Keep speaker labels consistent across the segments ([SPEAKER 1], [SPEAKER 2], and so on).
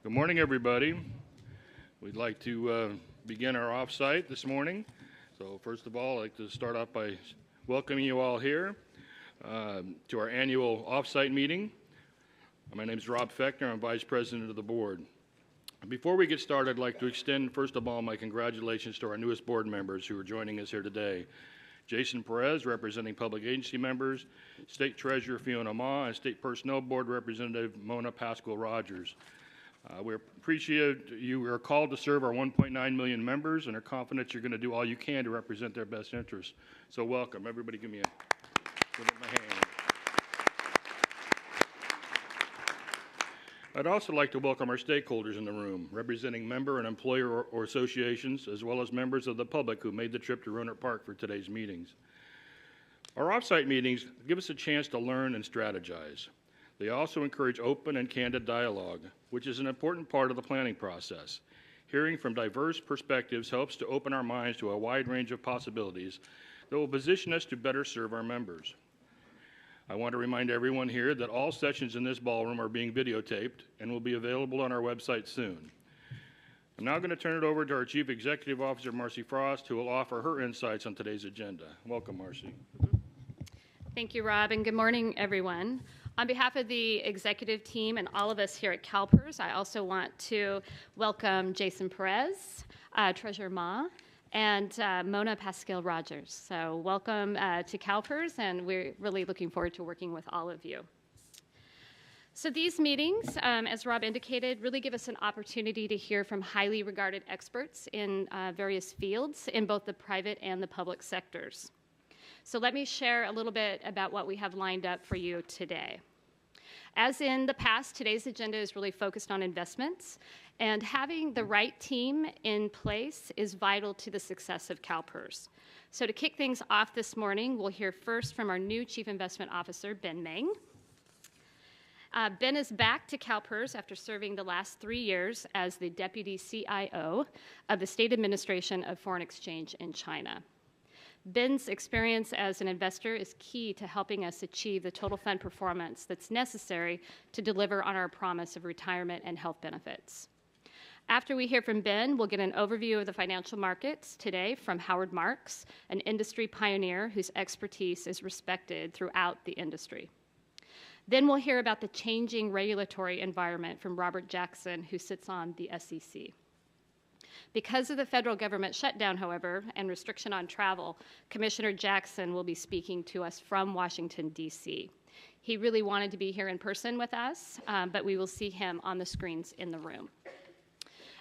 [SPEAKER 1] Good morning, everybody. We'd like to begin our offsite this morning. So first of all, I'd like to start off by welcoming you all here to our annual offsite meeting. My name is Rob Fechner. I'm Vice President of the Board. Before we get started, I'd like to extend, first of all, my congratulations to our newest board members who are joining us here today. Jason Perez, representing public agency members, State Treasurer Fiona Ma, and State Personnel Board Representative Mona Pascal-Rogers. We appreciate you are called to serve our 1.9 million members and are confident you're going to do all you can to represent their best interests. So welcome. Everybody give me a hand. I'd also like to welcome our stakeholders in the room, representing member and employer or associations, as well as members of the public who made the trip to Rohnert Park for today's meetings. Our offsite meetings give us a chance to learn and strategize. They also encourage open and candid dialogue, which is an important part of the planning process. Hearing from diverse perspectives helps to open our minds to a wide range of possibilities that will position us to better serve our members. I want to remind everyone here that all sessions in this ballroom are being videotaped and will be available on our website soon. I'm now going to turn it over to our Chief Executive Officer, Marcy Frost, who will offer her insights on today's agenda. Welcome, Marcy.
[SPEAKER 2] Thank you, Rob, and good morning, everyone. On behalf of the executive team and all of us here at CalPERS, I also want to welcome Jason Perez, Treasurer Ma, and Mona Pascal-Rogers. So welcome to CalPERS, and we're really looking forward to working with all of you. So these meetings, as Rob indicated, really give us an opportunity to hear from highly regarded experts in various fields in both the private and the public sectors. So let me share a little bit about what we have lined up for you today. As in the past, today's agenda is really focused on investments, and having the right team in place is vital to the success of CalPERS. So to kick things off this morning, we'll hear first from our new Chief Investment Officer, Ben Meng. Ben is back to CalPERS after serving the last 3 years as the Deputy CIO of the State Administration of Foreign Exchange in China. Ben's experience as an investor is key to helping us achieve the total fund performance that's necessary to deliver on our promise of retirement and health benefits. After we hear from Ben, we'll get an overview of the financial markets today from Howard Marks, an industry pioneer whose expertise is respected throughout the industry. Then we'll hear about the changing regulatory environment from Robert Jackson, who sits on the SEC. Because of the federal government shutdown, however, and restriction on travel, Commissioner Jackson will be speaking to us from Washington, D.C. He really wanted to be here in person with us, but we will see him on the screens in the room.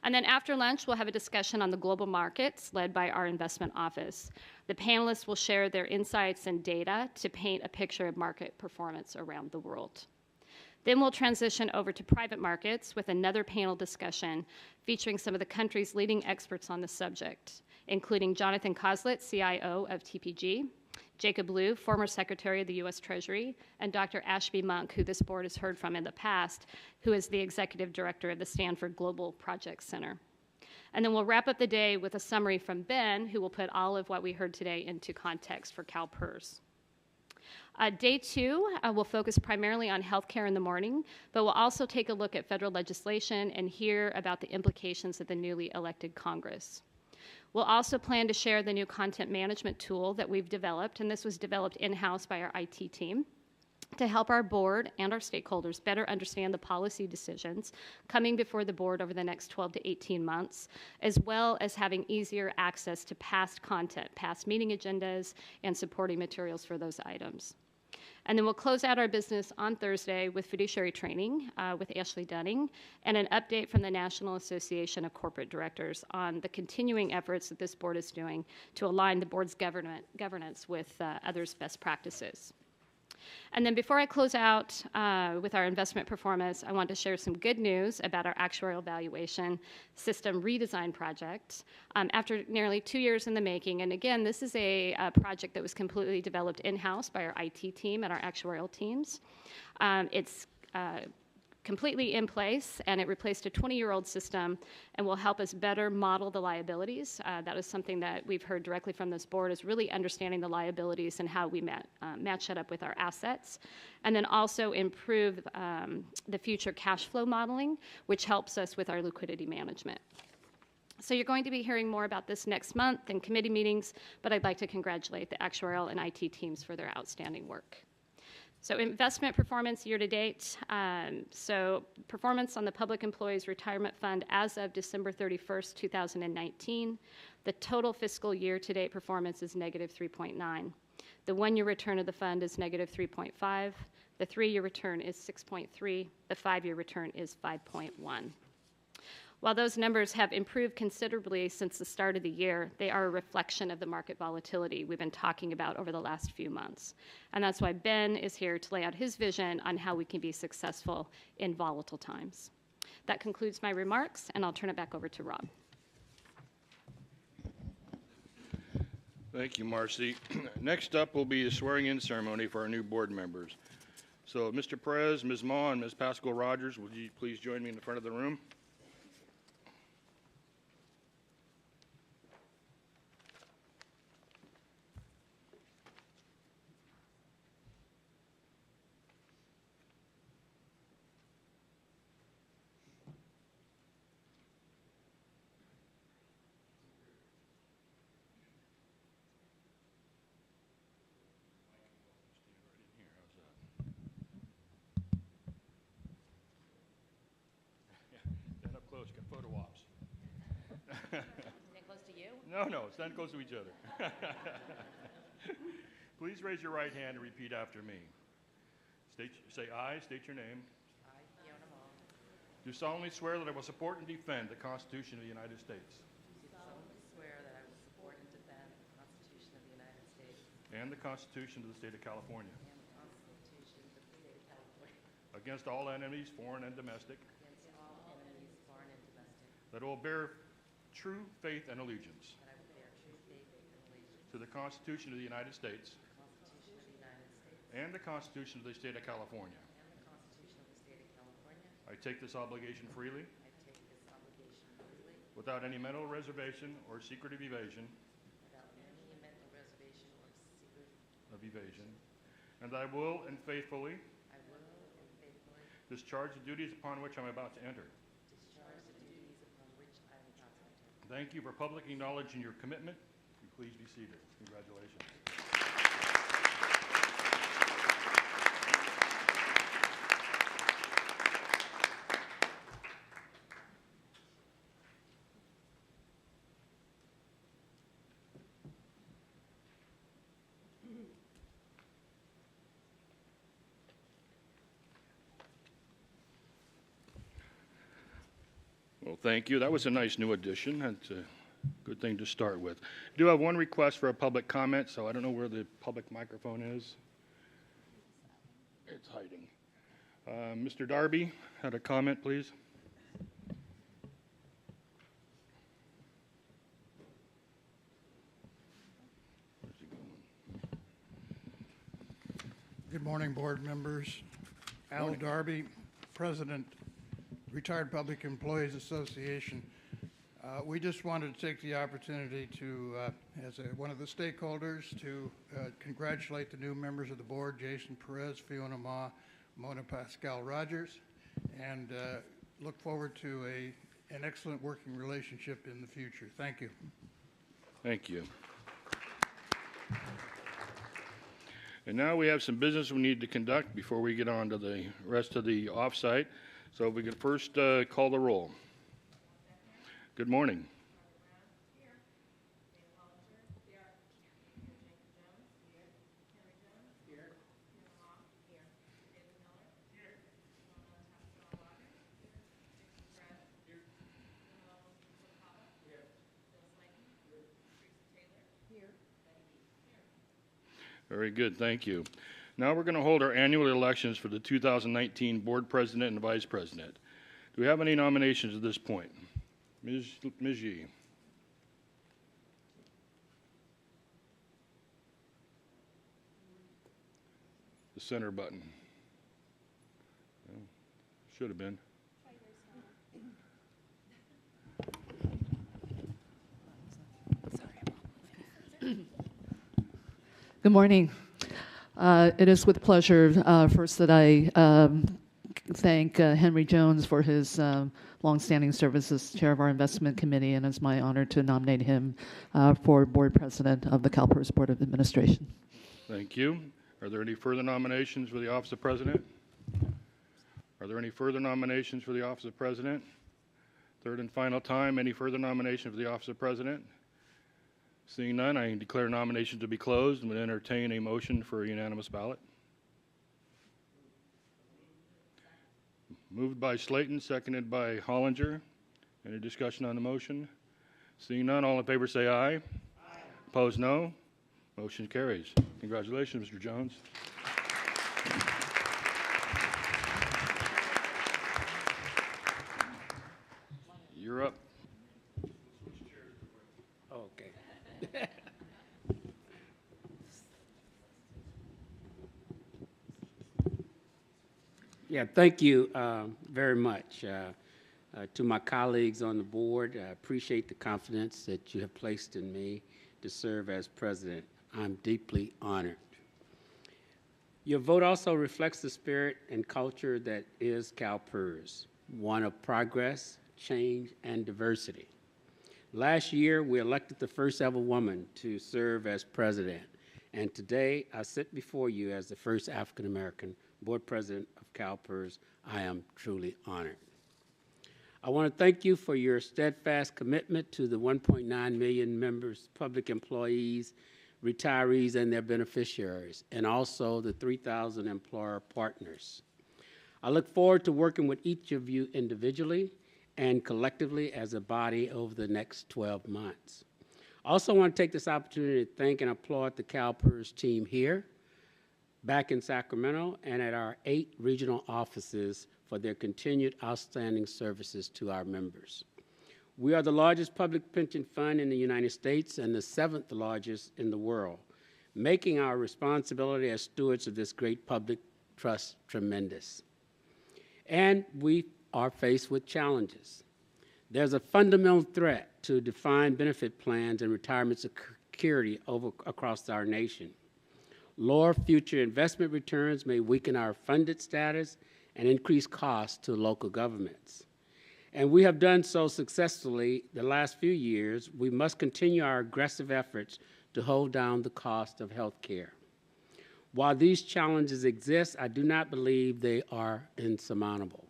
[SPEAKER 2] And then after lunch, we'll have a discussion on the global markets led by our investment office. The panelists will share their insights and data to paint a picture of market performance around the world. Then we'll transition over to private markets with another panel discussion featuring some of the country's leading experts on the subject, including Jonathan Koslitz, CIO of TPG, Jacob Liu, former Secretary of the U.S. Treasury, and Dr. Ashby Monk, who this board has heard from in the past, who is the Executive Director of the Stanford Global Project Center. And then we'll wrap up the day with a summary from Ben, who will put all of what we heard today into context for CalPERS. Day two will focus primarily on healthcare in the morning, but we'll also take a look at federal legislation and hear about the implications of the newly elected Congress. We'll also plan to share the new content management tool that we've developed, and this was developed in-house by our IT team, to help our board and our stakeholders better understand the policy decisions coming before the board over the next 12 to 18 months, as well as having easier access to past content, past meeting agendas, and supporting materials for those items. And then we'll close out our business on Thursday with fiduciary training with Ashley Dunning and an update from the National Association of Corporate Directors on the continuing efforts that this board is doing to align the board's governance with others' best practices. And then before I close out with our investment performance, I want to share some good news about our actuarial valuation system redesign project. After nearly 2 years in the making, and again, this is a project that was completely developed in-house by our IT team and our actuarial teams. It's completely in place, and it replaced a 20-year-old system and will help us better model the liabilities. That is something that we've heard directly from this board, is really understanding the liabilities and how we match that up with our assets. And then also improve the future cash flow modeling, which helps us with our liquidity management. So you're going to be hearing more about this next month in committee meetings, but I'd like to congratulate the actuarial and IT teams for their outstanding work. So investment performance year to date. So performance on the Public Employees Retirement Fund as of December 31st, 2019. The total fiscal year to date performance is negative 3.9. The one-year return of the fund is negative 3.5. The three-year return is 6.3. The five-year return is 5.1. While those numbers have improved considerably since the start of the year, they are a reflection of the market volatility we've been talking about over the last few months. And that's why Ben is here to lay out his vision on how we can be successful in volatile times. That concludes my remarks, and I'll turn it back over to Rob.
[SPEAKER 1] Thank you, Marcy. Next up will be the swearing-in ceremony for our new board members. So, Mr. Perez, Ms. Ma, and Ms. Pascal Rogers, would you please join me in the front of the room? Stand up close, get photo ops.
[SPEAKER 2] Stand close to you?
[SPEAKER 1] No, stand close to each other. Please raise your right hand and repeat after me. Say I, state your name.
[SPEAKER 3] I, Fiona Mall,
[SPEAKER 1] Do solemnly swear that I will support and defend the Constitution of the United States
[SPEAKER 3] do solemnly swear that I will support and defend the Constitution of the United States
[SPEAKER 1] and the Constitution of the State of California
[SPEAKER 3] and the Constitution of the State of California
[SPEAKER 1] against all enemies, foreign and domestic,
[SPEAKER 3] against all enemies, foreign and domestic,
[SPEAKER 1] that I will bear true faith and allegiance
[SPEAKER 3] that I will bear true faith and allegiance
[SPEAKER 1] to the Constitution of the United States
[SPEAKER 3] to the Constitution of the United States
[SPEAKER 1] and the Constitution of the State of California.
[SPEAKER 3] and the Constitution of the State of California.
[SPEAKER 1] I take this obligation freely,
[SPEAKER 3] I take this obligation freely
[SPEAKER 1] without any mental reservation or secretive evasion,
[SPEAKER 3] without any mental reservation or secret.
[SPEAKER 1] and that I will and faithfully
[SPEAKER 3] I will and faithfully
[SPEAKER 1] discharge the duties upon which I'm about to enter.
[SPEAKER 3] discharge the duties upon which I am about to enter.
[SPEAKER 1] Thank you for public acknowledging your commitment. Please be seated. Congratulations. Well, thank you. That was a nice new addition. That's a good thing to start with. I do have one request for a public comment, so I don't know where the public microphone is. It's hiding. Mr. Darby had a comment, please. Where's he going?
[SPEAKER 4] Good morning, board members. Al Darby, President, Retired Public Employees Association. We just wanted to take the opportunity to, as one of the stakeholders, to congratulate the new members of the board, Jason Perez, Fiona Ma, Mona Pascal Rogers, and look forward to an excellent working relationship in the future. Thank you.
[SPEAKER 1] Thank you. And now we have some business we need to conduct before we get on to the rest of the offsite. So if we can first call the roll. Good morning. Very good, thank you. Now we're going to hold our annual elections for the 2019 Board President and Vice President. Do we have any nominations at this point? Ms. Yee. The center button. Oh, Should have been.
[SPEAKER 5] Good morning. It is with pleasure, first, that I thank Henry Jones for his longstanding service as chair of our investment committee, and it's my honor to nominate him for board president of the CalPERS Board of Administration.
[SPEAKER 1] Thank you. Are there any further nominations for the office of president? Are there any further nominations for the office of president? Third and final time, any further nomination for the office of president? Seeing none, I declare nominations to be closed and would entertain a motion for a unanimous ballot. Moved by Slayton, seconded by Hollinger. Any discussion on the motion? Seeing none, all in favor say aye. Aye. Opposed, no. Motion carries. Congratulations, Mr. Jones. You're up.
[SPEAKER 6] Okay. Yeah, thank you very much. To my colleagues on the board, I appreciate the confidence that you have placed in me to serve as president. I'm deeply honored. Your vote also reflects the spirit and culture that is CalPERS, one of progress, change, and diversity. Last year, we elected the first ever woman to serve as president, and today I sit before you as the first African American board president of CalPERS. I am truly honored. I want to thank you for your steadfast commitment to the 1.9 million members, public employees, retirees, and their beneficiaries, and also the 3,000 employer partners. I look forward to working with each of you individually and collectively as a body over the next 12 months. I also want to take this opportunity to thank and applaud the CalPERS team here, back in Sacramento, and at our 8 regional offices for their continued outstanding services to our members. We are the largest public pension fund in the United States and the 7th largest in the world, making our responsibility as stewards of this great public trust tremendous. And we are faced with challenges. There's a fundamental threat to defined benefit plans and retirement security across our nation. Lower future investment returns may weaken our funded status and increase costs to local governments. And we have done so successfully the last few years. We must continue our aggressive efforts to hold down the cost of health care. While these challenges exist, I do not believe they are insurmountable.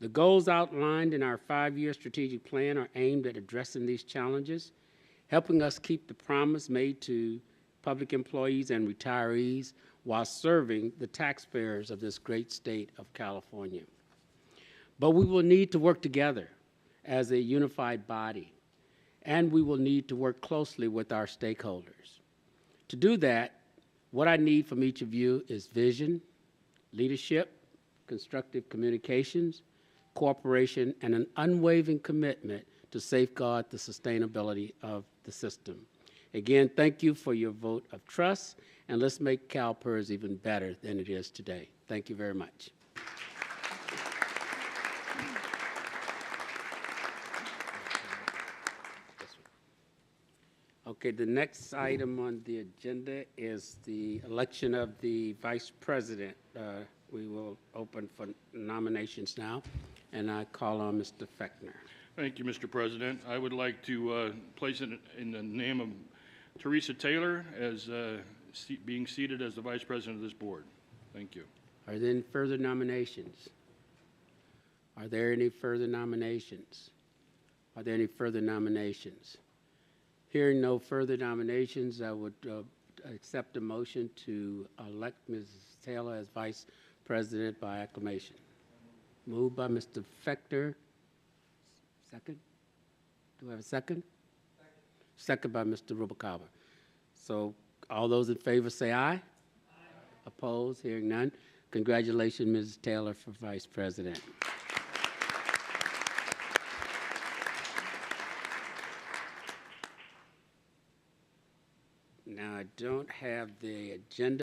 [SPEAKER 6] The goals outlined in our 5-year strategic plan are aimed at addressing these challenges, helping us keep the promise made to public employees and retirees while serving the taxpayers of this great state of California. But we will need to work together as a unified body, and we will need to work closely with our stakeholders. To do that, what I need from each of you is vision, leadership, constructive communications, cooperation, and an unwavering commitment to safeguard the sustainability of the system. Again, thank you for your vote of trust, and let's make CalPERS even better than it is today. Thank you very much. Okay, the next item on the agenda is the election of the vice president. We will open for nominations now, and I call on Mr. Fechner.
[SPEAKER 1] Thank you, Mr. President. I would like to place it in the name of Teresa Taylor as being seated as the vice president of this board. Thank you.
[SPEAKER 6] Are there any further nominations? Are there any further nominations? Are there any further nominations? Hearing no further nominations, I would accept a motion to elect Mrs. Taylor as vice president by acclamation. Moved by Mr. Fechner. Second? Do I have a second? Second by Mr. Rubalcaba. So all those in favor say aye. Aye. Opposed? Hearing none. Congratulations, Mrs. Taylor, for vice president. Now, I don't have the agenda.